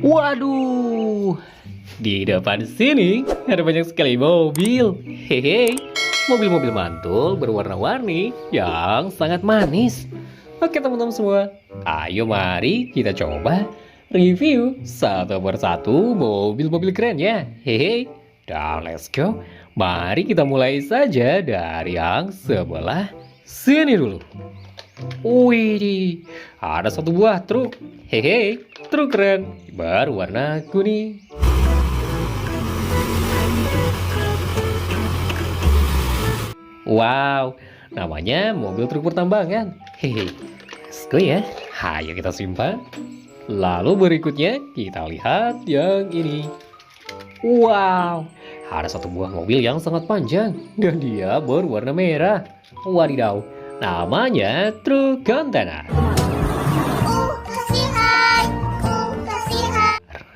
Waduh, di depan sini ada banyak sekali mobil. Hehe, mobil-mobil mantul berwarna-warni yang sangat manis. Oke teman-teman semua, ayo mari kita coba review satu persatu mobil-mobil kerennya. Hehe, dan let's go. Mari kita mulai saja dari yang sebelah sini dulu. Wih, ada satu buah truk. Hehe, truk keren berwarna kuning. Wow, namanya mobil truk pertambangan. Hehe, let's go ya. Ayo kita simpan. Lalu berikutnya kita lihat yang ini. Wow, ada satu buah mobil yang sangat panjang dan dia berwarna merah. Wadidaw, namanya truk kontainer.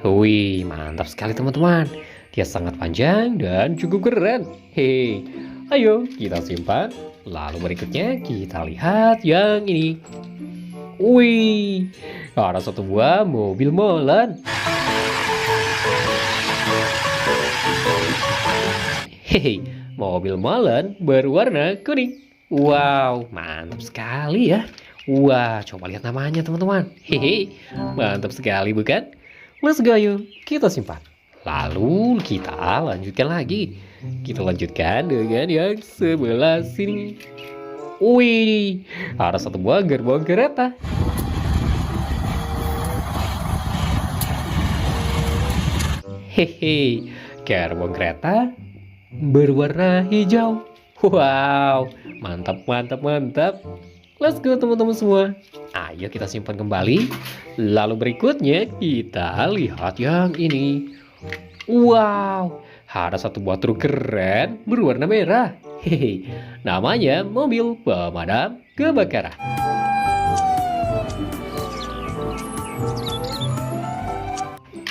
Wih, mantap sekali teman-teman. Dia sangat panjang dan cukup keren. Hehe, ayo kita simpan. Lalu berikutnya kita lihat yang ini. Wih, ada satu buah mobil molen. Hehe, mobil molen berwarna kuning. Wow, mantap sekali ya. Wah, coba lihat namanya teman-teman. Hehe, mantap sekali bukan? Let's go yuk, kita simpan. Lalu kita lanjutkan lagi. Kita lanjutkan dengan yang sebelah sini. Wih, ada satu buah gerbong kereta. Hehe, gerbong kereta berwarna hijau. Wow, mantap, mantap, mantap. Let's go teman-teman semua. Ayo kita simpan kembali. Lalu berikutnya kita lihat yang ini. Wow, ada satu buah truk keren berwarna merah. Hehe, namanya mobil pemadam kebakaran.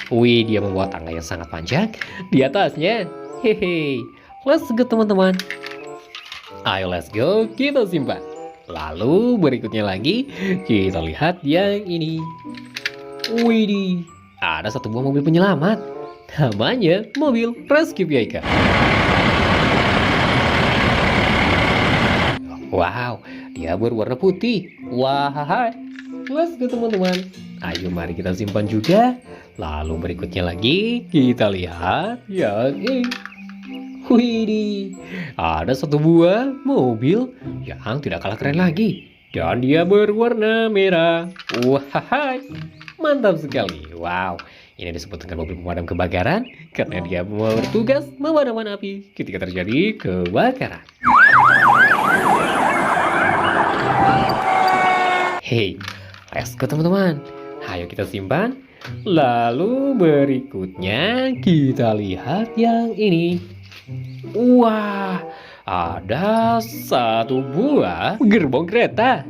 Wih, dia membawa tangga yang sangat panjang di atasnya. Hehe, let's go teman-teman. Ayo let's go, kita simpan. Lalu berikutnya lagi kita lihat yang ini. Widih, ada satu buah mobil penyelamat. Namanya mobil Rescue Vehicle. Wow, dia berwarna putih. Wah, let's go teman-teman. Ayo mari kita simpan juga. Lalu berikutnya lagi kita lihat yang ini. Widih, ada satu buah mobil yang tidak kalah keren lagi. Dan dia berwarna merah. Wah, mantap sekali. Wow, ini disebut dengan mobil pemadam kebakaran karena dia bertugas memadamkan api ketika terjadi kebakaran. Hey, let's go teman-teman. Ayo kita simpan. Lalu berikutnya kita lihat yang ini. Wah, ada satu buah gerbong kereta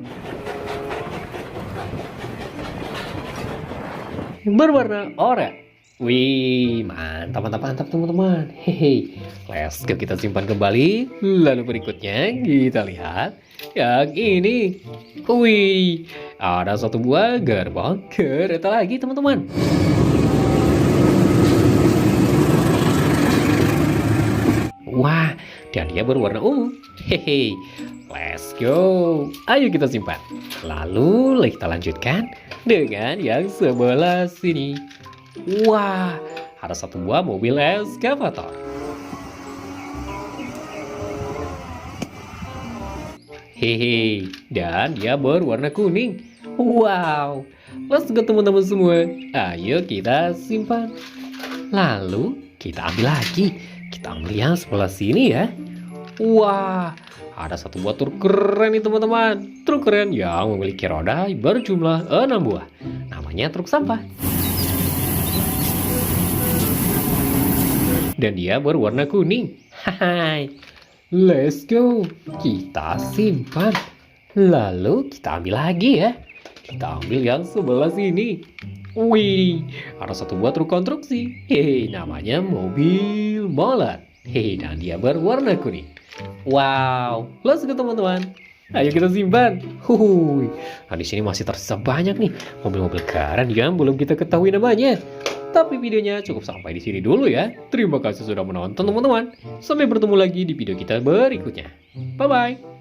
berwarna oranye. Wih, mantap, mantap, mantap teman-teman. Hehe, let's go kita simpan kembali. Lalu berikutnya kita lihat yang ini. Wih, ada satu buah gerbong kereta lagi teman-teman. Wah, dan dia berwarna ungu. Hehe, let's go. Ayo kita simpan. Lalu kita lanjutkan dengan yang sebelah sini. Wah, ada satu buah mobil eskavator. Hehe, dan dia berwarna kuning. Wow, let's go teman-teman semua. Ayo kita simpan. Lalu kita ambil lagi. Kita ambil yang sebelah sini ya. Wah, ada satu buah truk keren nih teman-teman. Truk keren yang memiliki roda berjumlah 6 buah. Namanya truk sampah. Dan dia berwarna kuning. Hai, let's go. Kita simpan. Lalu kita ambil lagi ya. Kita ambil yang sebelah sini. Wih, ada satu buah truk konstruksi. Hehe, namanya mobil molen. Hehe, dan dia berwarna kuning. Wow, let's go teman-teman. Ayo kita simpan. Huhuy. Nah, di sini masih tersisa banyak nih mobil-mobil keren yang belum kita ketahui namanya. Tapi videonya cukup sampai di sini dulu ya. Terima kasih sudah menonton teman-teman. Sampai bertemu lagi di video kita berikutnya. Bye-bye.